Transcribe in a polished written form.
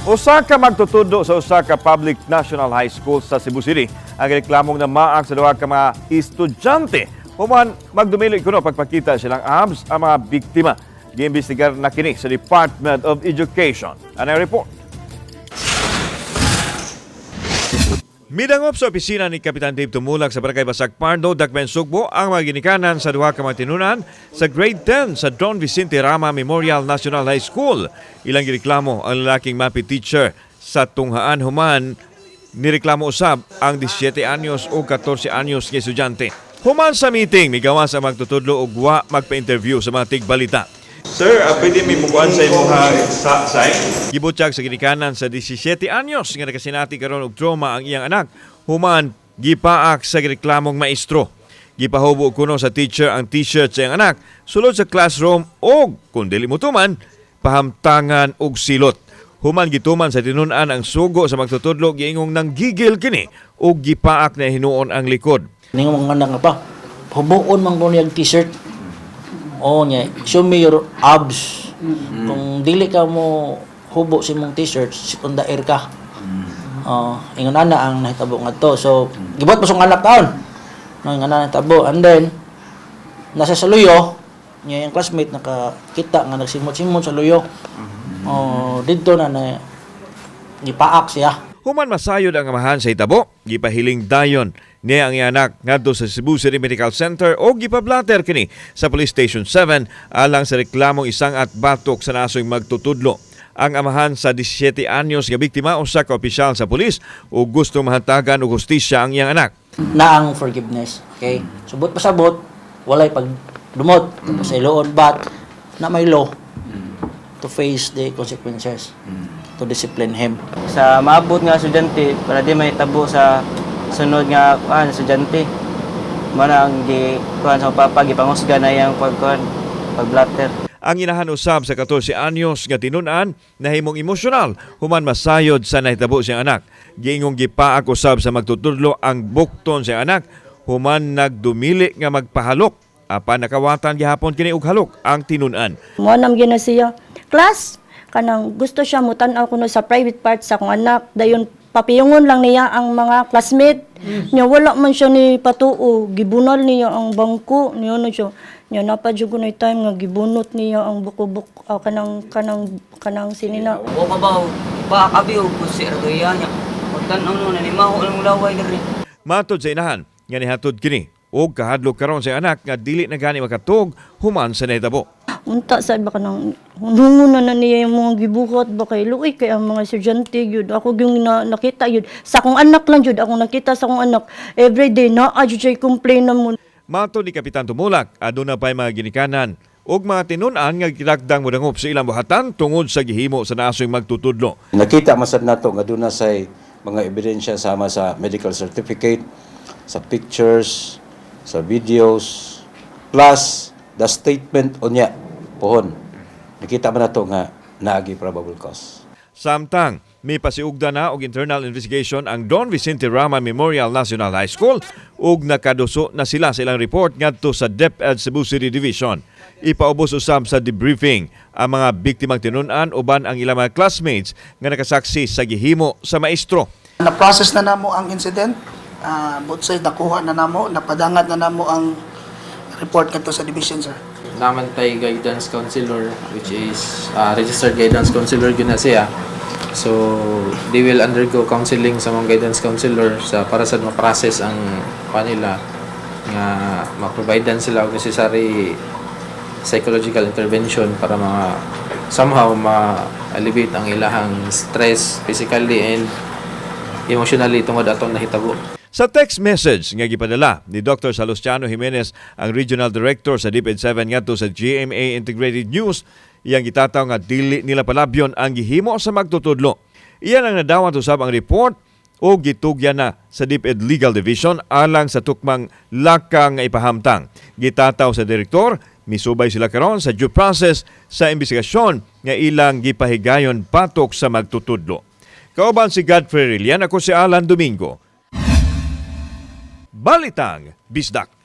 Usa ka magtutudo sa usa ka public national high school sa Cebu City ang reklamong na maag sa duha ka mga estudyante. Human magdumili kuno pagpakita silang abs ang mga biktima. Giimbestigar na kini sa Department of Education. Ano ang report? Midangop sa opisina ni Kapitan Dave Tumulak sa Barangay Basag Pardo, Dakbayan Sugbo ang mga ginikanan sa duha ka mga tinunan sa grade 10 sa Don Vicente Rama Memorial National High School. Ilang gireklamo ang lalaking MAPI teacher sa tunghaan human nireklamo usab ang 17 anyos o 14 anyos nga estudyante. Human sa meeting, migawas ang magtutudlo og wa magpa-interview sa mga tigbalita. Sir, pwede may mukuan sa imong sign? Gibutyag sa ginikanan sa 17 anyos nga nakasinati karon og trauma ang iyang anak. Human gipaak sa reklamong maestro. Gipahubo kuno sa teacher ang t-shirt sa iyang anak sulod sa classroom og kun dili mo tuman pahamtangan og silot. Human gituman sa tinun-an ang sugo sa magtutudlo giingong nang gigil kini og gipaak na hinuon ang likod. Ning mga anak nga pa, hubuon man ko niyang t-shirt. Oh, nya, show me your abs. Kung dili ka mo hubo sa imong t-shirt, on the air ka. Ingon ana ang nahitabo ngadto. So, gibot pa sung anak taon. No, ingon ana nahitabo. And then nasa saluyo, nya yung classmate nakakita nga nagsimot-simot sa luyo. Didto na gipaak siya. Human masayod ang amahan sa hitabo, gipahiling dayon niya ang ianak ngadto sa Cebu City Medical Center o gipablatter kini sa Police Station 7 alang sa reklamong isang at batok sa nasoy magtutudlo. Ang amahan sa 17 anyos nga biktima usa ka opisyal sa pulis o gusto mahantagan og hustisya ang iyang anak. Na ang forgiveness. Okay? Subot pasabot, walay pagdumot. Tapos ay loon but na may law to face the consequences. To discipline him. Sa maabot nga estudyante para di may tabo sa sunod nga estudyante. Mana ang di kuan sa papa gipangusga na yang pagblatter. Ang inahan usab sa 14 anyos nga tinun-an nahimong emosyonal human masayod sa nahitabo siyang anak. Giingong gipaak usab sa magtutudlo ang bukton sa anak human nagdumili nga magpahalok. Apan nakawatan gihapon kini og halok ang tinun-an. Mo nam gina siya. Class, kanang gusto siya mutan-aw kuno sa private part sa akong anak dayon papiyungon lang niya ang mga classmate niya wala man siya ni patuo gibunal niya ang bangko niya no siya niya napadyo ko na time nga gibunot niya ang buko-buk kanang sinina o kabaw ba kabiyo ko si Erdoya nya pagtan ano na limaho ang laway diri Matod sa inahan nga nihatod kini og kahadlok karon sa anak nga dili na gani makatug human sa nahitabo. unta sa iba kanang hunungon na niya yung mga gibuhat ba kay luoy kay ang mga estudyante yun ako yung nakita yun sa akong anak lang yun ako nakita sa akong anak everyday na adyo siya complain na mo. Matod ni Kapitan Tumulak aduna pay mga ginikanan og mga tinun-an nga gidagdang modangop sa ilang buhatan tungod sa gihimo sa nasoy magtutudlo. Nakita masad nato nga aduna say mga ebidensya sama sa medical certificate, sa pictures, sa videos, plus the statement unya pohon. Nakita man nato nga naagi probable cause. Samtang may pasiugda na og internal investigation ang Don Vicente Rama Memorial National High School ug nakaduso na sila sa ilang report ngadto sa DepEd Cebu City Division. Ipaubos usab sa debriefing ang mga biktimang tinun-an uban ang ilang mga classmates nga nakasaksi sa gihimo sa maestro. Na-process na namo ang incident. Both sides nakuha na namo, napadangat na namo ang report kadto sa division, sir. Naman tay guidance counselor which is registered guidance counselor gyud na siya. So they will undergo counseling sa mga guidance counselor para sa ma-process ang kanila nga ma-providean sila og necessary psychological intervention para somehow ma-alleviate ang ilahang stress physically and emotionally tungod atong nahitabo. Sa text message nga gipadala ni Dr. Salustiano Jimenez, ang Regional Director sa DepEd 7 ngadto sa GMA Integrated News, iyang gitataw nga dili nila palabyon ang gihimo sa magtutudlo. Iyan ang nadawat usab ang report o gitugyan na sa DepEd Legal Division alang sa tukmang lakang nga ipahamtang. Gitataw sa direktor, misubay sila karon sa due process sa investigasyon nga ilang gipahigayon patok sa magtutudlo. Kauban si Godfrey Rillian, ako si Alan Domingo. Balitang Bisdak.